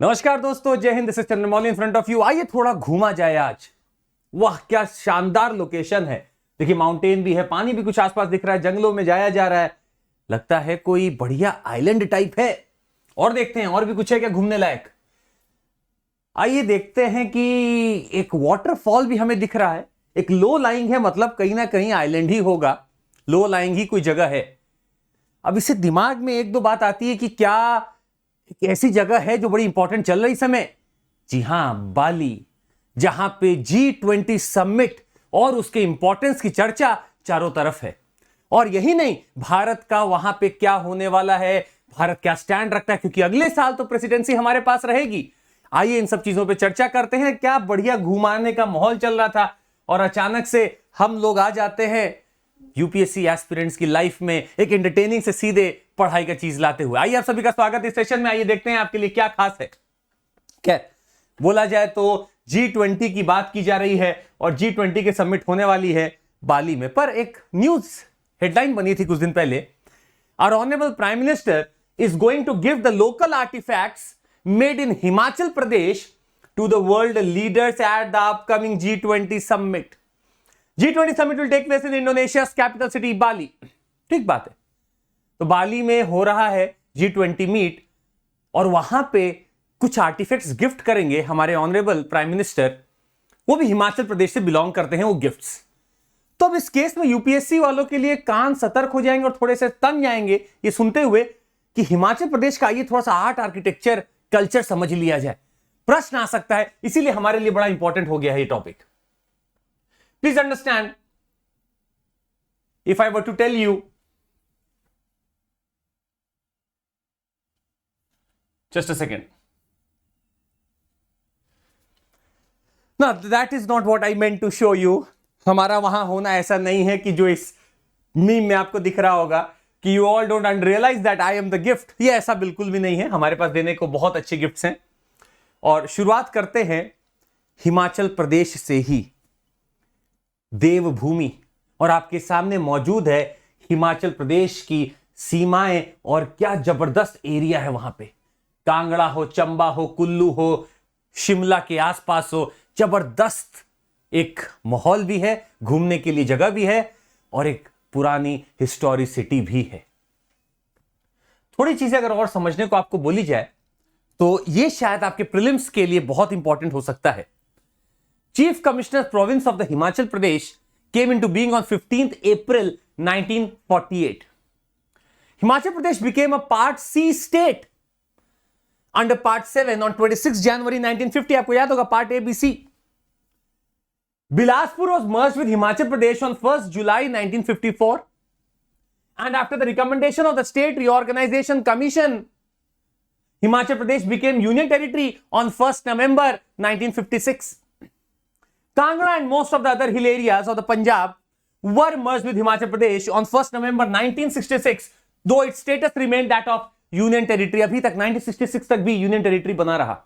नमस्कार दोस्तों, जय Hind. This is Chandramouli in front of you. आइए थोड़ा घूमा जाए आज। वाह, क्या शानदार लोकेशन है। देखिए, माउंटेन भी है, पानी भी कुछ आसपास दिख रहा है, जंगलों में जाया जा रहा है। लगता है कोई बढ़िया आइलैंड टाइप है। और देखते हैं और भी कुछ है क्या घूमने लायक। आइए देखते हैं कि एक वाटरफॉल भी हमें दिख रहा है। एक लो लाइंग है, मतलब कहीं ना कहीं आइलैंड ही होगा, लो लाइंग ही कोई जगह है। अब इससे दिमाग में एक दो बात आती है कि क्या एक ऐसी जगह है जो बड़ी इंपॉर्टेंट चल रही समय। जी हां, बाली, जहां पे G20 समिट और उसके इंपॉर्टेंस की चर्चा चारों तरफ है। और यही नहीं, भारत का वहां पे क्या होने वाला है, भारत क्या स्टैंड रखता है, क्योंकि अगले साल तो प्रेसिडेंसी हमारे पास रहेगी। आइए इन सब चीजों पे चर्चा करते हैं। क्या बढ़िया घुमाने का माहौल चल रहा था और अचानक से हम लोग आ जाते हैं यूपीएससी एस्पिरेंट्स की लाइफ में एक एंटरटेनिंग से सीधे पढ़ाई का चीज लाते हुए। आइए आप सभी का स्वागत इस सेशन में। आइए देखते हैं आपके लिए क्या खास है। क्या बोला जाए तो G20 की बात की जा रही है और G20 के समिट होने वाली है बाली में। पर एक न्यूज हेडलाइन बनी थी कुछ दिन पहले, our honourable prime minister is going to give the local artefacts made in Himachal Pradesh to the world leaders at the upcoming G20 summit. G20 summit will take place in Indonesia's capital city Bali. ठीक बात है। तो बाली में हो रहा है G20 meet और वहां पे कुछ आर्टिफैक्ट्स गिफ्ट करेंगे हमारे ऑनरेबल प्राइम मिनिस्टर। वो भी हिमाचल प्रदेश से बिलोंग करते हैं वो गिफ्ट्स। तो अब इस केस में यूपीएससी वालों के लिए कान सतर्क हो जाएंगे और थोड़े से तंग जाएंगे ये सुनते हुए कि हिमाचल प्रदेश का आइए थोड़ा सा आर्ट, आर्किटेक्चर, कल्चर समझ लिया जाए। प्रश्न आ सकता है, इसीलिए हमारे लिए बड़ा इंपॉर्टेंट हो गया है ये topic. Please understand, if I were to tell you, just a second. Now, that is not what I meant to show you. हमारा वहां होना ऐसा नहीं है कि जो इस मीम में आपको दिख रहा होगा कि you all don't realize that I am the gift. ये ऐसा बिल्कुल भी नहीं है। हमारे पास देने को बहुत अच्छे गिफ्ट्स हैं। और शुरुआत करते हैं हिमाचल प्रदेश से ही, देवभूमि। और आपके सामने मौजूद है हिमाचल प्रदेश की सीमाएं और क्या जबरदस्त एरिया है वहां पे। कांगड़ा हो, चंबा हो, कुल्लू हो, शिमला के आसपास हो, जबरदस्त एक माहौल भी है, घूमने के लिए जगह भी है और एक पुरानी हिस्टोरिसिटी भी है। थोड़ी चीजें अगर और समझने को आपको बोली जाए तो यह शायद आपके प्रीलिम्स के लिए बहुत इंपॉर्टेंट हो सकता है। Chief Commissioner Province of the Himachal Pradesh came into being on 15th April 1948. Himachal Pradesh became a Part C state under Part 7 on 26 January 1950. आपको याद होगा Part A, B, C. Bilaspur was merged with Himachal Pradesh on 1st July 1954. And after the recommendation of the State Reorganization Commission, Himachal Pradesh became Union Territory on 1st November 1956. Kangra and most of the other hill areas of the Punjab were merged with Himachal Pradesh on 1st November 1966, though its status remained that of Union Territory. अभी तक 1966 तक भी Union Territory बना रहा।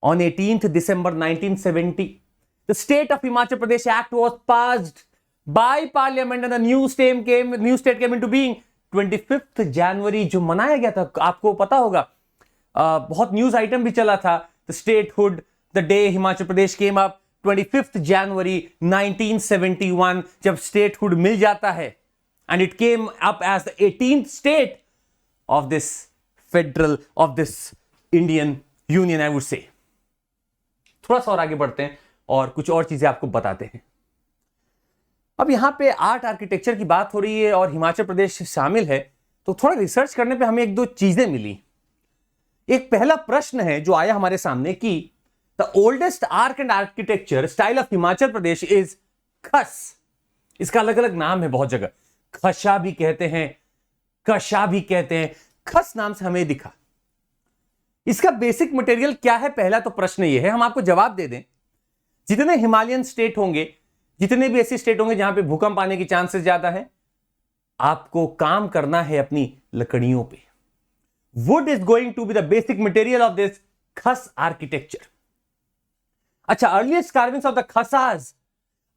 On 18th December 1970, the State of Himachal Pradesh Act was passed by Parliament and the new state came into being 25th January, जो मनाया गया था। आपको पता होगा, बहुत न्यूज आइटम भी चला था। The statehood, the day Himachal Pradesh came up, 25th January 1971, जब स्टेटहुड मिल जाता है and it came up as the 18th state of this federal, of this Indian Union, I would say. थोड़ा सा और आगे बढ़ते हैं और कुछ और चीजें आपको बताते हैं। अब यहां पे आर्ट, आर्किटेक्चर की बात हो रही है और हिमाचल प्रदेश शामिल है, तो थोड़ा रिसर्च करने पे हमें एक दो चीजें मिली। एक पहला प्रश्न है जो आया हमारे सामने कि The oldest arc and architecture style of Himachal Pradesh is खस। इसका अलग अलग नाम है बहुत जगह। खशा भी कहते हैं, कशा भी कहते हैं। खस नाम से हमें दिखा। इसका बेसिक मटेरियल क्या है, पहला तो प्रश्न ये है। हम आपको जवाब दे दें, जितने हिमालयन स्टेट होंगे, जितने भी ऐसे स्टेट होंगे जहां पे भूकंप आने की चांसेस ज्यादा है, आपको काम करना है अपनी लकड़ियों पे। Wood is going to be the basic material of this खस आर्किटेक्चर। अच्छा, earliest carvings of the Khasas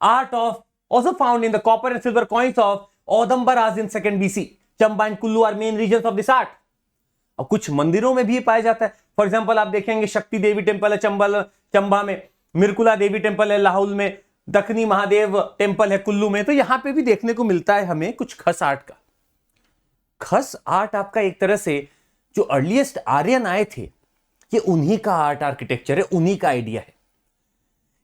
art of also found in the copper and silver coins of Audambaras in 2nd BC. Chamba and Kullu are main regions of this art. अब कुछ मंदिरों में भी पाया जाता है। फॉर एग्जाम्पल आप देखेंगे शक्ति देवी टेम्पल है चंबा में, मिर्कुला देवी टेम्पल है लाहौल में, दक्षिणी महादेव टेम्पल है कुल्लू में। तो यहां पे भी देखने को मिलता है हमें कुछ खस आर्ट का। खस आर्ट आपका एक तरह से जो अर्लीस्ट आर्यन आए थे, ये उन्हीं का आर्ट आर्किटेक्चर है, उन्हीं का आइडिया है।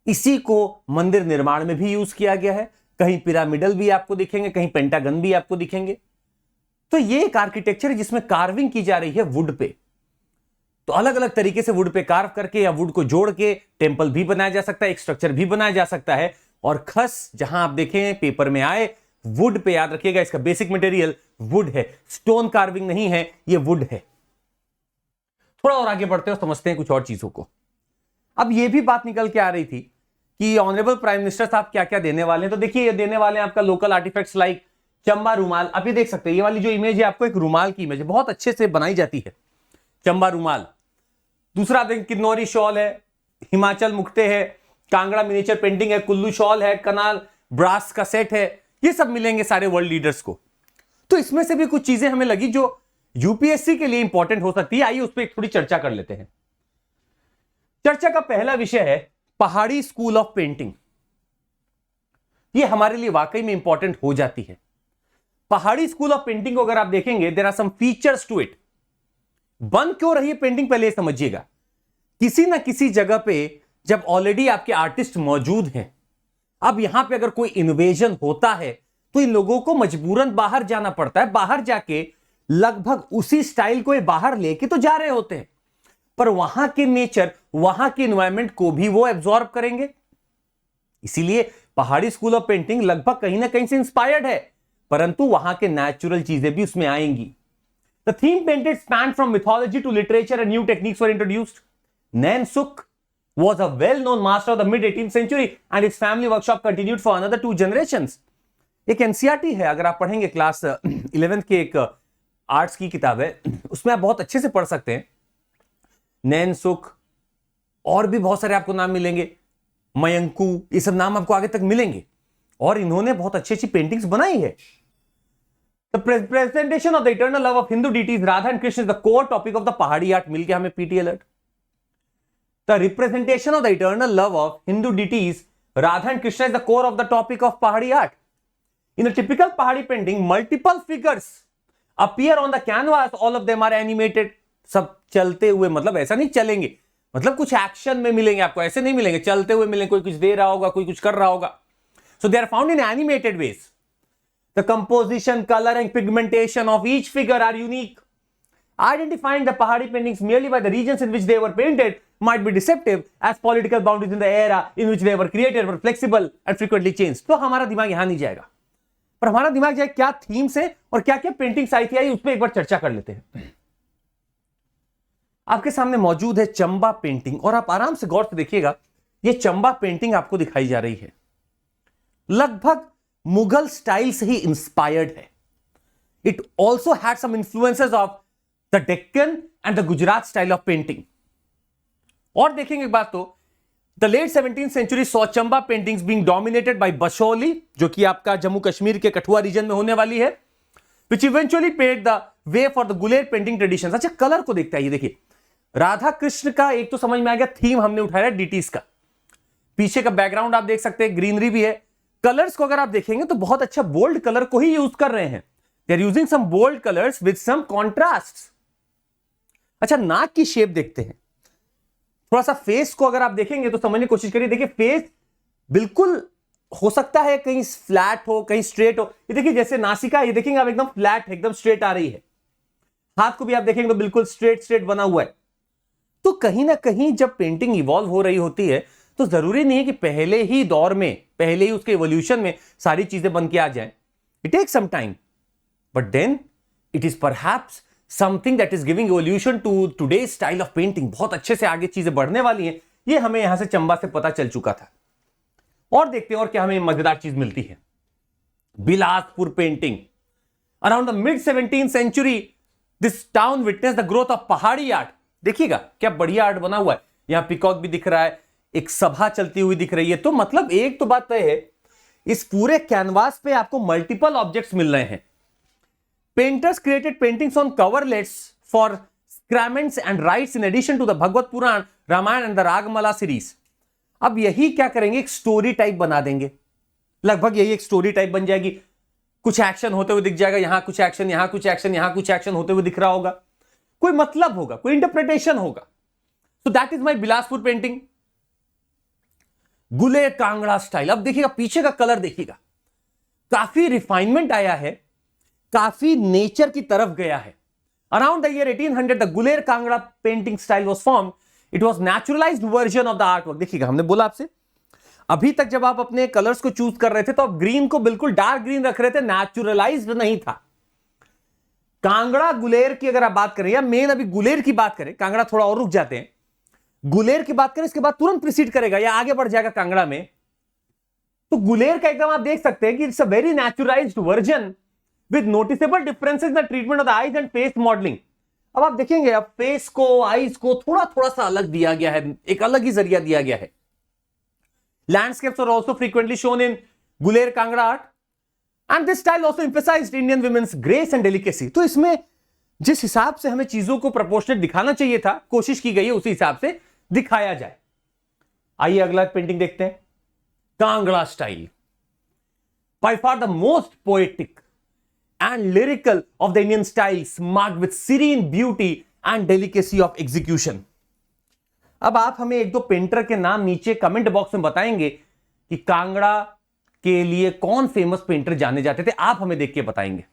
इसी को मंदिर निर्माण में भी यूज किया गया है। कहीं पिरामिडल भी आपको दिखेंगे, कहीं पेंटागन भी आपको दिखेंगे। तो ये एक आर्किटेक्चर है जिसमें कार्विंग की जा रही है वुड पे। तो अलग अलग तरीके से वुड पे कार्व करके या वुड को जोड़ के टेम्पल भी बनाया जा सकता है, एक स्ट्रक्चर भी बनाया जा सकता है। और खस जहां आप देखें पेपर में आए, वुड पे याद रखिएगा इसका बेसिक मटेरियल वुड है, स्टोन कार्विंग नहीं है, ये वुड है। थोड़ा और आगे बढ़ते हैं और समझते हैं कुछ और चीजों को। अब ये भी बात निकल के आ रही थी कि ऑनरेबल प्राइम मिनिस्टर साहब क्या क्या देने वाले हैं। तो देखिए ये देने वाले हैं आपका लोकल आर्टिफैक्ट्स लाइक चंबा रुमाल। आप ये देख सकते हैं, ये वाली जो इमेज है आपको एक रुमाल की इमेज है, बहुत अच्छे से बनाई जाती है चंबा रुमाल। दूसरा देखें किन्नौरी शॉल है, हिमाचल मुक्ते है, कांगड़ा मिनिएचर पेंटिंग है, कुल्लू शॉल है, कनाल ब्रास का सेट है। ये सब मिलेंगे सारे वर्ल्ड लीडर्स को। तो इसमें से भी कुछ चीजें हमें लगी जो यूपीएससी के लिए इंपॉर्टेंट हो सकती है। आइए उस पर थोड़ी चर्चा कर लेते हैं। चर्चा का पहला विषय है पहाड़ी स्कूल ऑफ पेंटिंग। ये हमारे लिए वाकई में इंपॉर्टेंट हो जाती है। पहाड़ी स्कूल ऑफ पेंटिंग को अगर आप देखेंगे, there are some features to it. बन क्यों रही है पेंटिंग, पहले समझिएगा। किसी ना किसी जगह पे जब ऑलरेडी आपके आर्टिस्ट मौजूद हैं, अब यहां पे अगर कोई इनोवेशन होता है तो इन लोगों को मजबूरन बाहर जाना पड़ता है। बाहर जाके लगभग उसी स्टाइल को ये बाहर लेके तो जा रहे होते हैं, पर वहां के नेचर, वहां के एनवायरनमेंट को भी वो एब्जॉर्ब करेंगे। इसीलिए पहाड़ी स्कूल ऑफ पेंटिंग लगभग कहीं ना कहीं से इंस्पायर्ड है, परंतु वहां के नेचुरल चीजें भी उसमें आएंगी। The theme painted spanned from mythology to literature and new techniques were introduced. Nain Suk was a well-known master of the mid-18th century and his family workshop continued for another 2 generations. एक NCERT है, अगर आप पढ़ेंगे class 11th के एक arts की किताब है, उसमें आप बहुत अच्छे से पढ़ सकते हैं। नैन सुख और भी बहुत सारे आपको नाम मिलेंगे, मयंकू, ये सब नाम आपको आगे तक मिलेंगे। और इन्होंने बहुत अच्छी अच्छी पेंटिंग्स बनाई है। The presentation of the eternal love of Hindu deities Radha and Krishna is the core topic of the Pahadi art. मिल गया हमें PT alert. The representation of the eternal love of Hindu deities Radha and Krishna is the core of the topic of Pahadi art. In a typical Pahadi painting, multiple figures appear on the canvas. All of them are animated. सब चलते हुए, मतलब ऐसा नहीं चलेंगे, मतलब कुछ action में मिलेंगे आपको, ऐसे नहीं मिलेंगे चलते हुए मिलेंगे। कोई कुछ दे रहा होगा, कोई कुछ कर रहा होगा। So they are found in animated ways. The composition, color and pigmentation of each figure are unique. Identifying the Pahadi paintings merely by the regions in which they were painted might be deceptive, as political boundaries in the era in which they were created were flexible and frequently changed. तो हमारा दिमाग यहां नहीं जाएगा, पर हमारा दिमाग जाए क्या थीम से और क्या क्या पेंटिंग्स आई थी, आई उस पर एक बार चर्चा कर लेते हैं। आपके सामने मौजूद है चंबा पेंटिंग, और आप आराम से गौर से देखिएगा। ये चंबा पेंटिंग आपको दिखाई जा रही है, लगभग मुगल स्टाइल से ही इंस्पायर्ड है। It also had some influences of the Deccan and the Gujarat style of painting. और देखेंगे एक बात, तो the late 17th century saw Chamba paintings being dominated by Basohli, जो कि आपका जम्मू कश्मीर के कठुआ रीजन में होने वाली है, which eventually paid the way for the Guler painting traditions. अच्छा, कलर को देखते हैं, ये देखिए राधा कृष्ण का एक तो समझ में आ गया, थीम हमने उठाया डीटीज का। पीछे का बैकग्राउंड आप देख सकते हैं, ग्रीनरी भी है। कलर्स को अगर आप देखेंगे तो बहुत अच्छा बोल्ड कलर को ही यूज कर रहे हैं। They are using some bold colours with some contrast. अच्छा, नाक की शेप देखते हैं, थोड़ा सा फेस को अगर आप देखेंगे तो समझने की कोशिश करिए। देखिए फेस बिल्कुल हो सकता है कहीं फ्लैट हो, कहीं स्ट्रेट हो। ये देखिए जैसे नासिका, ये देखेंगे आप एकदम फ्लैट है, एकदम स्ट्रेट आ रही है। हाथ को भी आप देखेंगे तो बिल्कुल स्ट्रेट स्ट्रेट बना हुआ है। तो कहीं ना कहीं जब पेंटिंग इवॉल्व हो रही होती है तो जरूरी नहीं है कि पहले ही दौर में, पहले ही उसके इवोल्यूशन में सारी चीजें बन के आ जाएं। It takes some time, but then it is perhaps something that is giving evolution to today style of painting. बहुत अच्छे से आगे चीजें बढ़ने वाली हैं, ये हमें यहां से चंबा से पता चल चुका था। और देखते हैं और क्या हमें मजेदार चीज मिलती है। Bilaspur painting, around the mid 17th century this town witness the growth of Pahari art. देखिएगा क्या बढ़िया आर्ट बना हुआ है, यहां पिकॉक भी दिख रहा है, एक सभा चलती हुई दिख रही है। तो मतलब एक तो बात तय है, इस पूरे कैनवास पे आपको मल्टीपल ऑब्जेक्ट्स मिल रहे हैं। Painters created paintings on coverlets for sacraments and rites in addition to the Bhagavad Puran, Ramayana and the Ragamala series. अब यही क्या करेंगे, एक स्टोरी टाइप बना देंगे, लगभग यही एक स्टोरी टाइप बन जाएगी। कुछ एक्शन होते हुए दिख जाएगा, यहां कुछ एक्शन, यहां कुछ एक्शन, यहां कुछ एक्शन होते हुए दिख रहा होगा, कोई मतलब होगा, कोई इंटरप्रिटेशन होगा। So that is my Bilaspur painting, Guler Kangra style. अब देखिएगा पीछे का कलर, देखिएगा काफी रिफाइनमेंट आया है, काफी नेचर की तरफ गया है। Around the year 1800 the Guler Kangra painting style was form. It was naturalised version of the art work. देखिएगा हमने बोला आपसे, अभी तक जब आप अपने कलर्स को चूज कर रहे थे तो आप ग्रीन को बिल्कुल डार्क ग्रीन रख रहे थे, नेचुरलाइज्ड नहीं था। कांगड़ा गुलेर की अगर आप बात करें, या मेन अभी गुलेर की बात करें, कांगड़ा थोड़ा और रुक जाते हैं, गुलेर की बात करें इसके बाद तुरंत प्रीसीड करेगा या आगे बढ़ जाएगा कांगड़ा में, तो गुलेर का एकदम आप देख सकते हैं कि it's a very naturalised version with noticeable differences in the treatment of the eyes and face modelling. अब आप देखेंगे, अब फेस को, आईज को थोड़ा थोड़ा सा अलग दिया गया है, एक अलग ही जरिया दिया गया है। Landscapes are also frequently shown in Guler Kangra art and this style also emphasised Indian women's grace and delicacy. तो इसमें जिस हिसाब से हमें चीजों को प्रोपोर्शनेट दिखाना चाहिए था, कोशिश की गई है उसी हिसाब से दिखाया जाए। आइए अगला पेंटिंग देखते हैं, Kangra style, by far the most poetic and lyrical of the Indian styles, marked with serene beauty and delicacy of execution. अब आप हमें एक दो पेंटर के नाम नीचे कमेंट बॉक्स में बताएंगे कि कांगड़ा के लिए कौन फेमस पेंटर जाने जाते थे, आप हमें देख के बताएंगे।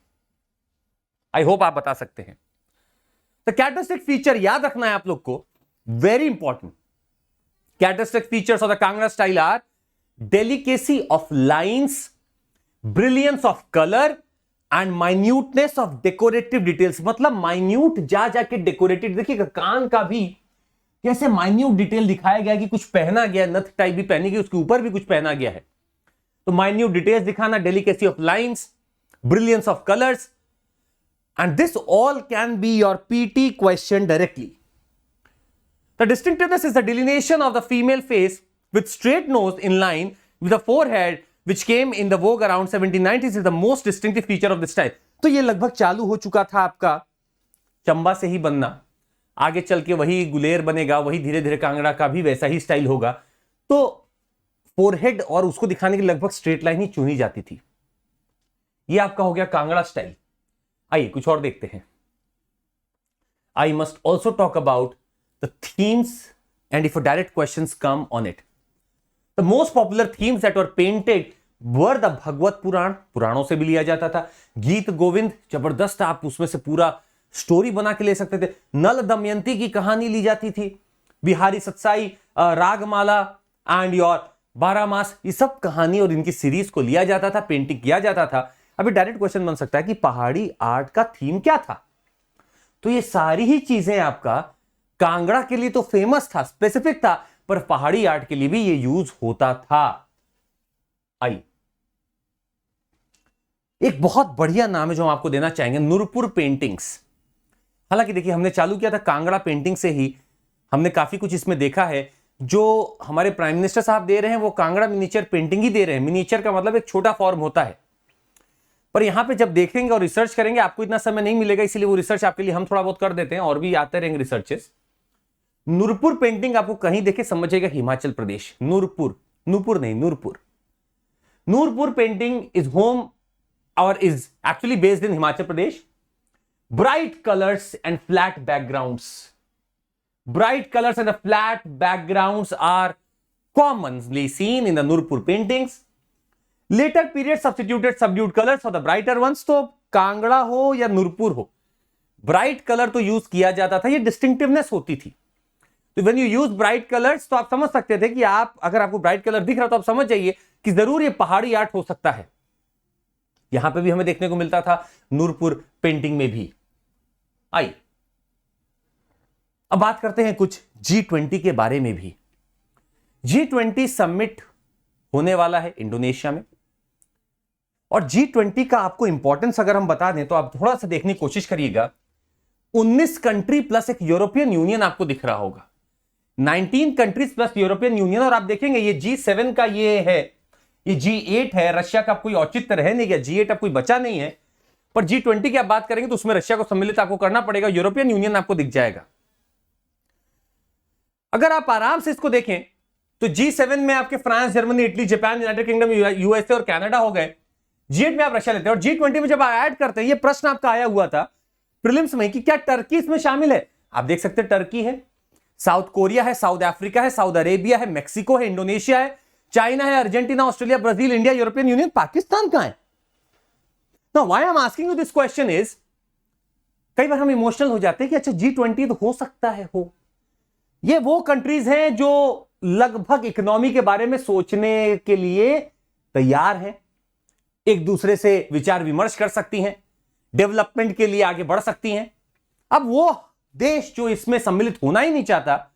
आई होप आप बता सकते हैं। तो कैरेक्टरिस्टिक फीचर याद रखना है आप लोग को, very important. Characteristic features of the Kangra style are delicacy of lines, brilliance of color and minuteness of decorative details। मतलब माइन्यूट जा जाके डेकोरेटेड, देखिएगा कान का भी कैसे माइन्यूट डिटेल दिखाया गया कि कुछ पहना गया, नथ टाइप भी पहनी गई, उसके ऊपर भी कुछ पहना गया है, तो माइन्यूट डिटेल्स दिखाना, delicacy of lines, brilliance of colours, and this all can be your PT question directly. The distinctiveness is the delineation of the female face with straight nose in line with the forehead which came in the vogue around 1790s is the most distinctive feature of this style। तो ये लगभग चालू हो चुका था आपका चंबा से ही बनना, आगे चल के वही गुलेर बनेगा, वही धीरे धीरे कांगड़ा का भी वैसा ही स्टाइल होगा। तो फोरहेड और उसको दिखाने के लिए लगभग स्ट्रेट लाइन ही चुनी जाती थी। ये आपका हो गया कांगड़ा स्टाइल। आइए कुछ और देखते हैं। I must also talk about the themes and if a direct questions come on it, the most popular themes that were painted were the Bhagavad Puran, पुराणों से भी लिया जाता था, गीत गोविंद जबरदस्त, आप उसमें से पूरा स्टोरी बना के ले सकते थे, नल दमयंती की कहानी ली जाती थी, बिहारी सत्साई, रागमाला एंड योर 12 मास, ये सब कहानी और इनकी सीरीज को लिया जाता था, पेंटिंग किया जाता था। अभी डायरेक्ट क्वेश्चन बन सकता है कि पहाड़ी आर्ट का थीम क्या था, तो ये सारी ही चीजें आपका कांगड़ा के लिए तो फेमस था, स्पेसिफिक था, पर पहाड़ी आर्ट के लिए भी ये यूज होता था। आई एक बहुत बढ़िया नाम है जो हम आपको देना चाहेंगे, नूरपुर पेंटिंग्स। हालांकि देखिए हमने चालू किया था कांगड़ा पेंटिंग से ही, हमने काफी कुछ इसमें देखा है। जो हमारे प्राइम मिनिस्टर साहब दे रहे हैं वो कांगड़ा मिनिएचर पेंटिंग ही दे रहे हैं। मिनिएचर का मतलब एक छोटा फॉर्म होता है, पर यहां पे जब देखेंगे और रिसर्च करेंगे आपको इतना समय नहीं मिलेगा, इसलिए वो रिसर्च आपके लिए हम थोड़ा बहुत कर देते हैं, और भी आते रहेंगे रिसर्चेस। नूरपुर पेंटिंग आपको कहीं देखे समझिएगा हिमाचल प्रदेश, नूरपुर, नूपुर नहीं, Nurpur. Nurpur painting is home और is actually based in Himachal Pradesh. Bright colours and flat backgrounds, bright colors and the flat backgrounds are commonly seen in the Nurpur paintings. Later period substituted subdued colors for the brighter ones। तो कांगड़ा हो या नूरपुर हो, bright colour तो use किया जाता था, ये distinctiveness होती थी। तो when you use bright colours तो आप समझ सकते थे कि आप, अगर आपको ब्राइट कलर दिख रहा तो आप समझ जाइए कि जरूर ये पहाड़ी आर्ट हो सकता है। यहां पे भी हमें देखने को मिलता था नूरपुर पेंटिंग में भी। आई अब बात करते हैं कुछ G20 के बारे में भी। G20 समिट होने वाला है इंडोनेशिया में, और G20 का आपको इंपॉर्टेंस अगर हम बता दें तो आप थोड़ा सा देखने की कोशिश करिएगा। 19 कंट्री प्लस एक यूरोपियन यूनियन आपको दिख रहा होगा, 19 कंट्रीज प्लस यूरोपियन यूनियन। और आप देखेंगे ये G7 का ये है, ये G8 है, रशिया का कोई औचित्य रह नहीं गया, G8 अब कोई बचा नहीं है, पर G20 की आप बात करेंगे तो उसमें रशिया को सम्मिलित आपको करना पड़ेगा, यूरोपियन यूनियन आपको दिख जाएगा। अगर आप आराम से इसको देखें तो G7 में आपके France, Germany, Italy, Japan, United kingdom, USA और कनाडा हो गए। G8 में आप रशिया लेते हैं और G20 में जब आप ऐड करते हैं, ये प्रश्न आपका आया हुआ था प्रीलिम्स में कि क्या टर्की इसमें शामिल है। आप देख सकते हैं टर्की है, साउथ कोरिया है, साउथ अफ्रीका है, सऊदी अरेबिया है, मेक्सिको है, इंडोनेशिया है, चाइना है, Argentina, Australia, Brazil, India, European union, Pakistan कहां है। Now why I am asking you this question is, कई बार हम इमोशनल हो जाते हैं कि अच्छा G20 तो हो सकता है हो, ये वो कंट्रीज हैं जो लगभग इकोनॉमी के बारे में सोचने के लिए तैयार हैं, एक दूसरे से विचार विमर्श कर सकती हैं, डेवलपमेंट के लिए आगे बढ़ सकती हैं। अब वो देश जो इसमें सम्मिलित होना ही नहीं चाहता,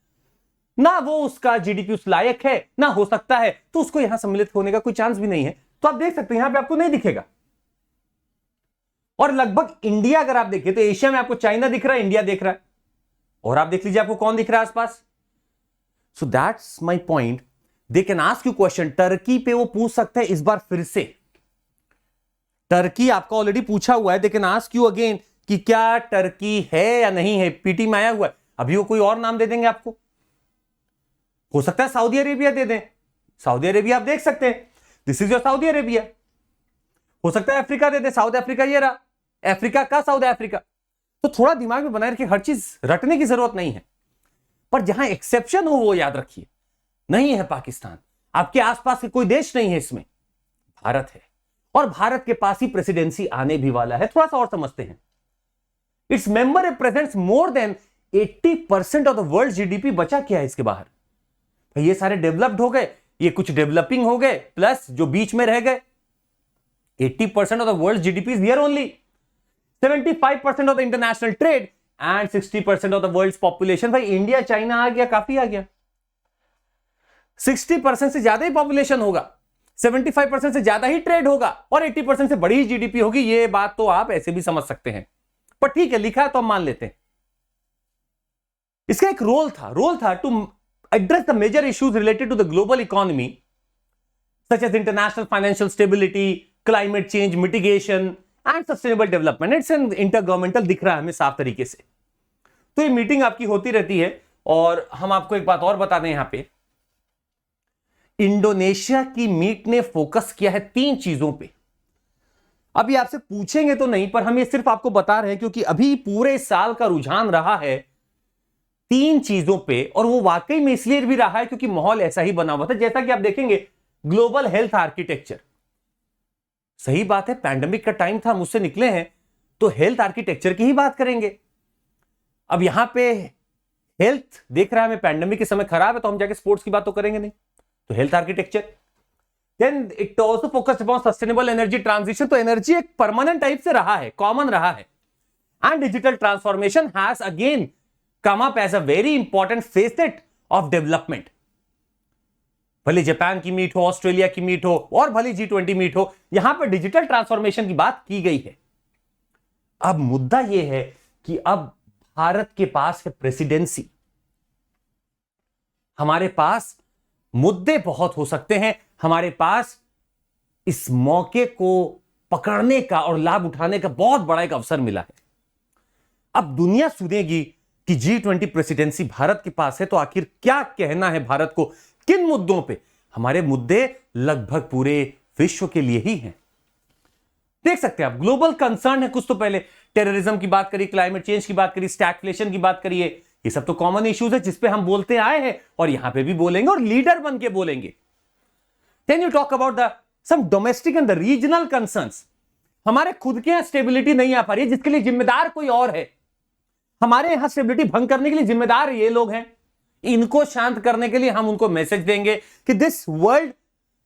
ना वो उसका जीडीपी उस लायक है, ना हो सकता है, तो उसको यहां सम्मिलित होने का कोई चांस भी नहीं है। तो आप देख सकते हैं यहां पे आपको नहीं दिखेगा। और लगभग इंडिया अगर आप देखें तो एशिया में आपको चाइना दिख रहा है, इंडिया दिख रहा है, और आप देख लीजिए आपको कौन दिख रहा है आसपास। So that's my point, they can ask you question. Turkey पे वो पूछ सकते हैं इस बार फिर से, टर्की आपका ऑलरेडी पूछा हुआ है, they can ask you again कि क्या टर्की है या नहीं है। पीटी में आया हुआ है, अभी वो कोई और नाम दे देंगे आपको, हो सकता है सऊदी अरेबिया दे दें। सऊदी अरेबिया आप देख सकते हैं, this is your Saudi Arabia. हो सकता है Africa they they, south Africa ये रहा, अफ्रीका का साउथ अफ्रीका। तो थोड़ा दिमाग में बनाए रखिए, हर चीज रटने की जरूरत नहीं है, पर जहां एक्सेप्शन हो वो याद रखिए। नहीं है पाकिस्तान, आपके आसपास के कोई देश नहीं है, इसमें भारत है, और भारत के पास ही प्रेसिडेंसी आने भी वाला है। थोड़ा सा और समझते हैं, its member represents more than 80% of the world GDP. बचा क्या है इसके बाहर? भाई ये सारे डेवलप्ड हो गए, ये कुछ डेवलपिंग हो गए, प्लस जो बीच में रह गए। 80% of the world GDP is here only, 75% of the international trade and 60% of the world population. भाई इंडिया चाइना आ गया, काफी आ गया। 60% से ज्यादा ही पॉपुलेशन होगा, 75% से ज्यादा ही ट्रेड होगा, और 80% से बड़ी ही जीडीपी होगी। ये बात तो आप ऐसे भी समझ सकते हैं, पर ठीक है, लिखा है तो हम मान लेते हैं। इसका एक रोल था to address the major issues related to the global economy, such as international financial stability, climate change mitigation and sustainable development. It's an intergovernmental दिख रहा है हमें साफ तरीके से। तो ये मीटिंग आपकी होती रहती है, और हम आपको एक बात और बता दें, यहां पे इंडोनेशिया की मीट ने फोकस किया है 3 चीजों पे। अभी आपसे पूछेंगे तो नहीं, पर हम ये सिर्फ आपको बता रहे हैं क्योंकि अभी पूरे साल का रुझान रहा है 3 चीजों पे, और वो वाकई में इसलिए भी रहा है क्योंकि माहौल ऐसा ही बना हुआ था। जैसा कि आप देखेंगे, ग्लोबल हेल्थ आर्किटेक्चर, सही बात है, पैंडेमिक का टाइम था, मुझसे निकले हैं तो हेल्थ आर्किटेक्चर की ही बात करेंगे। अब यहां पे हेल्थ देख रहा है, हमें पैंडेमिक के समय खराब है, तो हम जाके स्पोर्ट्स की बात तो करेंगे नहीं, तो health architecture. Then it also focused upon sustainable energy transition। तो एनर्जी एक परमानेंट टाइप से रहा है, कॉमन रहा है। And digital transformation has again come up as a very important facet of development. भले जापान की मीट हो, ऑस्ट्रेलिया की मीट हो, और भले G20 मीट हो, यहां पर डिजिटल ट्रांसफॉर्मेशन की बात की गई है। अब मुद्दा यह है कि अब भारत के पास है प्रेसिडेंसी, हमारे पास मुद्दे बहुत हो सकते हैं, हमारे पास इस मौके को पकड़ने का और लाभ उठाने का बहुत बड़ा एक अवसर मिला है। अब दुनिया सुनेगी कि G20 प्रेसिडेंसी भारत के पास है, तो आखिर क्या कहना है भारत को, किन मुद्दों पे? हमारे मुद्दे लगभग पूरे विश्व के लिए ही हैं। देख सकते हैं आप, ग्लोबल कंसर्न है कुछ, तो पहले टेररिज्म की बात करिए, क्लाइमेट चेंज की बात करिए, स्टैगफ्लेशन की बात करिए, ये सब तो कॉमन इश्यूज है जिसपे हम बोलते आए हैं, और यहां पे भी बोलेंगे और लीडर बन के बोलेंगे। Then you talk about some domestic and the regional concerns। हमारे खुद के यहां स्टेबिलिटी नहीं आ पा रही है, जिसके लिए जिम्मेदार कोई और है। हमारे यहां स्टेबिलिटी भंग करने के लिए जिम्मेदार ये लोग हैं। इनको शांत करने के लिए हम उनको मैसेज देंगे कि this world,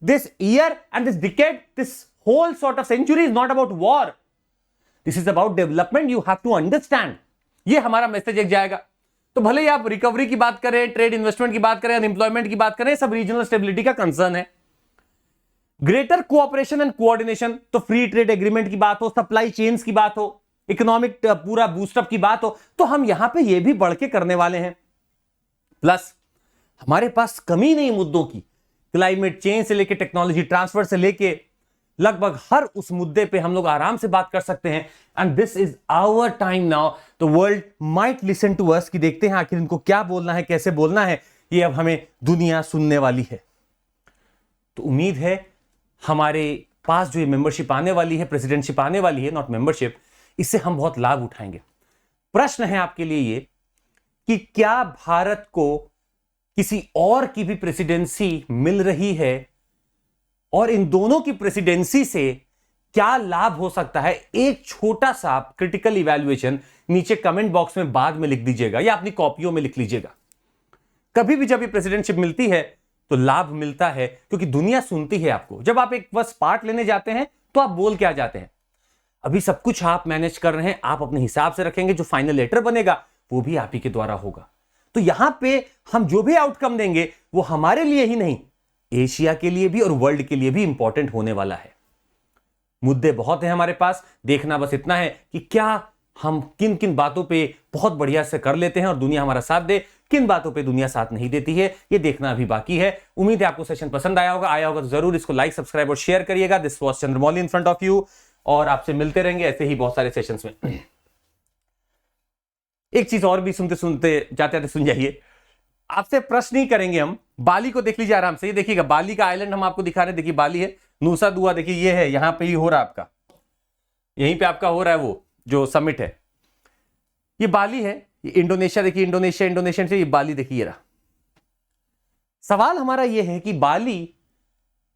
this year and this decade, this whole sort of century is not about war, this is about development, you have to understand. ये हमारा मैसेज एक जाएगा। तो भले ही आप रिकवरी की बात करें, ट्रेड इन्वेस्टमेंट की बात करें, अनएम्प्लॉयमेंट की बात करें, सब रीजनल स्टेबिलिटी का कंसर्न है। ग्रेटर कोऑपरेशन एंड कोऑर्डिनेशन, तो फ्री ट्रेड एग्रीमेंट की बात हो, सप्लाई चेन्स की बात हो, इकोनॉमिक पूरा बूस्टअप की बात हो, तो हम यहां पे ये भी बढ़ के करने वाले हैं। प्लस हमारे पास कमी नहीं मुद्दों की, क्लाइमेट चेंज से लेके टेक्नोलॉजी ट्रांसफर से लेके लगभग हर उस मुद्दे पे हम लोग आराम से बात कर सकते हैं। And this is our time now, the world might listen to us, कि देखते हैं आखिर इनको क्या बोलना है, कैसे बोलना है, ये अब हमें दुनिया सुनने वाली है। तो उम्मीद है हमारे पास जो ये मेंबरशिप आने वाली है, प्रेसिडेंटशिप आने वाली है, नॉट मेंबरशिप, इससे हम बहुत लाभ उठाएंगे। प्रश्न है आपके लिए ये कि क्या भारत को किसी और की भी प्रेसिडेंसी मिल रही है, और इन दोनों की प्रेसिडेंसी से क्या लाभ हो सकता है? एक छोटा सा क्रिटिकल इवैल्यूएशन नीचे कमेंट बॉक्स में बाद में लिख दीजिएगा या अपनी कॉपियों में लिख लीजिएगा। कभी भी जब ये प्रेसिडेंटशिप मिलती है तो लाभ मिलता है, क्योंकि दुनिया सुनती है आपको। जब आप एक बस पार्ट लेने जाते हैं तो आप बोल के आ जाते हैं। अभी सब कुछ आप मैनेज कर रहे हैं, आप अपने हिसाब से रखेंगे, जो फाइनल लेटर बनेगा वो भी आप ही के द्वारा होगा। तो यहां पे हम जो भी आउटकम देंगे वो हमारे लिए ही नहीं, एशिया के लिए भी और वर्ल्ड के लिए भी इंपॉर्टेंट होने वाला है। मुद्दे बहुत हैं हमारे पास, देखना बस इतना है कि क्या हम किन किन बातों पे बहुत बढ़िया से कर लेते हैं और दुनिया हमारा साथ दे, किन बातों पे दुनिया साथ नहीं देती है, ये देखना अभी बाकी है। उम्मीद है आपको सेशन पसंद आया होगा तो जरूर इसको लाइक, सब्सक्राइब और शेयर करिएगा। This was Chandramouli in front of you, और आपसे मिलते रहेंगे ऐसे ही बहुत सारे सेशंस में। एक चीज और भी सुनते सुनते जाते सुन जाइए, आपसे प्रश्न ही करेंगे हम। बाली को देख लीजिए आराम से, ये देखिएगा बाली का आइलैंड हम आपको दिखा रहे हैं। देखिए बाली है, नूसा दुआ देखिए ये है, यहां पे ही हो रहा है आपका, यहीं पे आपका हो रहा है वो जो समिट है, ये बाली है। ये इंडोनेशिया देखिए, इंडोनेशिया से ये बाली देखिए रहा। सवाल हमारा ये है कि बाली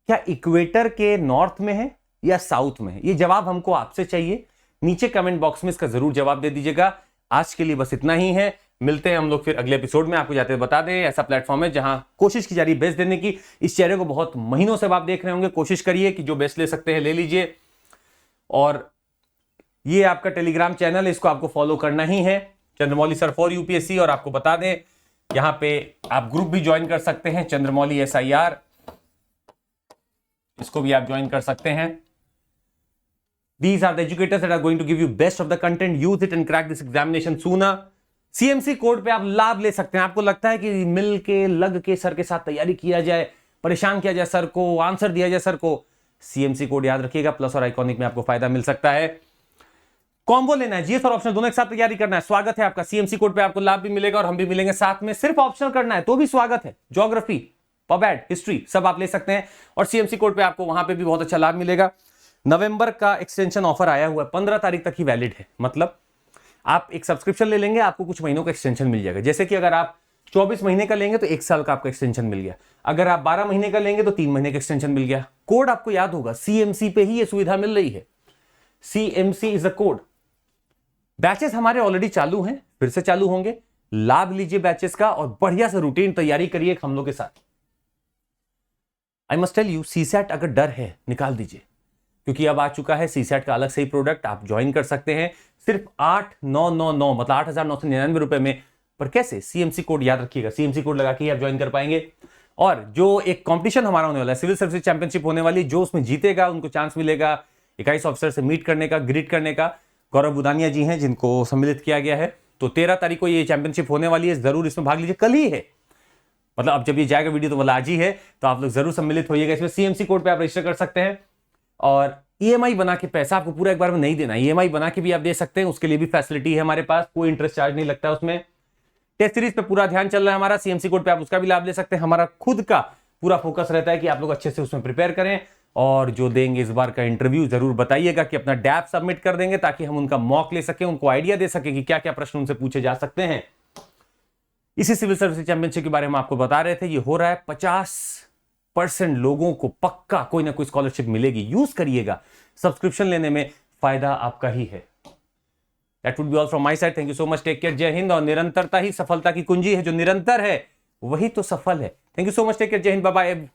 क्या इक्वेटर के नॉर्थ में है या साउथ में है? ये जवाब हमको आपसे चाहिए, नीचे कमेंट बॉक्स में इसका जरूर जवाब दे दीजिएगा। आज के लिए बस इतना ही है, मिलते हैं हम लोग फिर अगले एपिसोड में। आपको जाते बता दें, ऐसा प्लेटफॉर्म है जहां कोशिश की जा रही है बेस्ट देने की। इस चेहरे को बहुत महीनों से आप देख रहे होंगे, कोशिश करिए कि जो बेस्ट ले सकते हैं ले लीजिए। और ये आपका टेलीग्राम चैनल है, इसको आपको फॉलो करना ही है, चंद्रमौली सर फॉर यूपीएससी। और आपको बता दें यहां पे आप ग्रुप भी ज्वाइन कर सकते हैं, चंद्रमौली SIR, इसको भी आप ज्वाइन कर सकते हैं। These are the educators that are going to give you best of the content. Use it and crack this examination sooner. CMC code पे आप लाभ ले सकते हैं। आपको लगता है कि मिल के लग के सर के साथ तैयारी किया जाए, परेशान किया जाए सर को, आंसर दिया जाए सर को, CMC कोड याद रखिएगा, प्लस और आइकॉनिक में आपको फायदा मिल सकता है। कॉम्बो लेना है, जीएस और ऑप्शनल दोनों एक साथ तैयारी करना है, स्वागत है आपका। CMC कोड पे आपको लाभ भी मिलेगा और हम भी मिलेंगे साथ में। सिर्फ ऑप्शनल करना है तो भी स्वागत है, ज्योग्राफी, पबैड, हिस्ट्री सब आप ले सकते हैं, और CMC कोड पे आपको वहां पे भी बहुत अच्छा लाभ मिलेगा। नवंबर का एक्सटेंशन ऑफर आया हुआ है, 15 तारीख तक ही वैलिड है। मतलब आप एक सब्सक्रिप्शन ले लेंगे, आपको कुछ महीनों का एक्सटेंशन मिल जाएगा। जैसे कि अगर आप 24 महीने का लेंगे तो 1 साल का आपका एक्सटेंशन मिल गया, अगर आप 12 महीने का लेंगे तो 3 महीने का एक्सटेंशन मिल गया। कोड आपको याद होगा, CMC पे ही ये सुविधा मिल रही है, CMC is a code. Batches हमारे ऑलरेडी चालू हैं, फिर से चालू होंगे, लाभ लीजिए बैचेस का और बढ़िया से रूटीन तैयारी करिए हम लोग के साथ। I must tell you, CSAT अगर डर है निकाल दीजिए, क्योंकि अब आ चुका है CSAT का अलग से ही प्रोडक्ट, आप ज्वाइन कर सकते हैं सिर्फ 8,999 मतलब 8,999 रुपए में। पर कैसे? CMC कोड याद रखिएगा, CMC कोड लगा के ही आप ज्वाइन कर पाएंगे। और जो एक कंपटीशन हमारा होने वाला है, सिविल सर्विस चैंपियनशिप होने वाली, जो उसमें जीतेगा उनको चांस मिलेगा 21 ऑफिसर से मीट करने का, ग्रीट करने का। गौरव बुदानिया जी हैं जिनको सम्मिलित किया गया है। तो 13 तारीख को ये चैंपियनशिप होने वाली है, जरूर इसमें भाग लीजिए। कल ही है, मतलब अब जब ये जाएगा वीडियो तो मतलब आज ही है, तो आप लोग जरूर सम्मिलित होइएगा इसमें। CMC कोड पे आप रजिस्टर कर सकते हैं, और EMI बना के, पैसा आपको पूरा एक बार में नहीं देना, EMI बना के भी आप दे सकते हैं, उसके लिए भी फैसिलिटी है हमारे पास, कोई इंटरेस्ट चार्ज नहीं लगता उसमें। टेस्ट सीरीज पे पूरा ध्यान चल रहा है हमारा, CMC कोड पे आप उसका भी लाभ ले सकते हैं। हमारा खुद का पूरा फोकस रहता है कि आप लोग अच्छे से उसमें प्रिपेयर करें, और जो देंगे इस बार का इंटरव्यू जरूर बताइएगा कि अपना डैप सबमिट कर देंगे, ताकि हम उनका मॉक ले सके, उनको आइडिया दे सके कि क्या क्या प्रश्न उनसे पूछे जा सकते हैं। इसी सिविल सर्विस चैंपियनशिप के बारे में आपको बता रहे थे, ये हो रहा है, 50% लोगों को पक्का कोई ना कोई स्कॉलरशिप मिलेगी। यूज करिएगा, सब्सक्रिप्शन लेने में फायदा आपका ही है। That would be all from my side, thank you so much, take care, जय हिंद। और निरंतरता ही सफलता की कुंजी है, जो निरंतर है वही तो सफल है। Thank you so much, take care, जय हिंद, बाय बाय।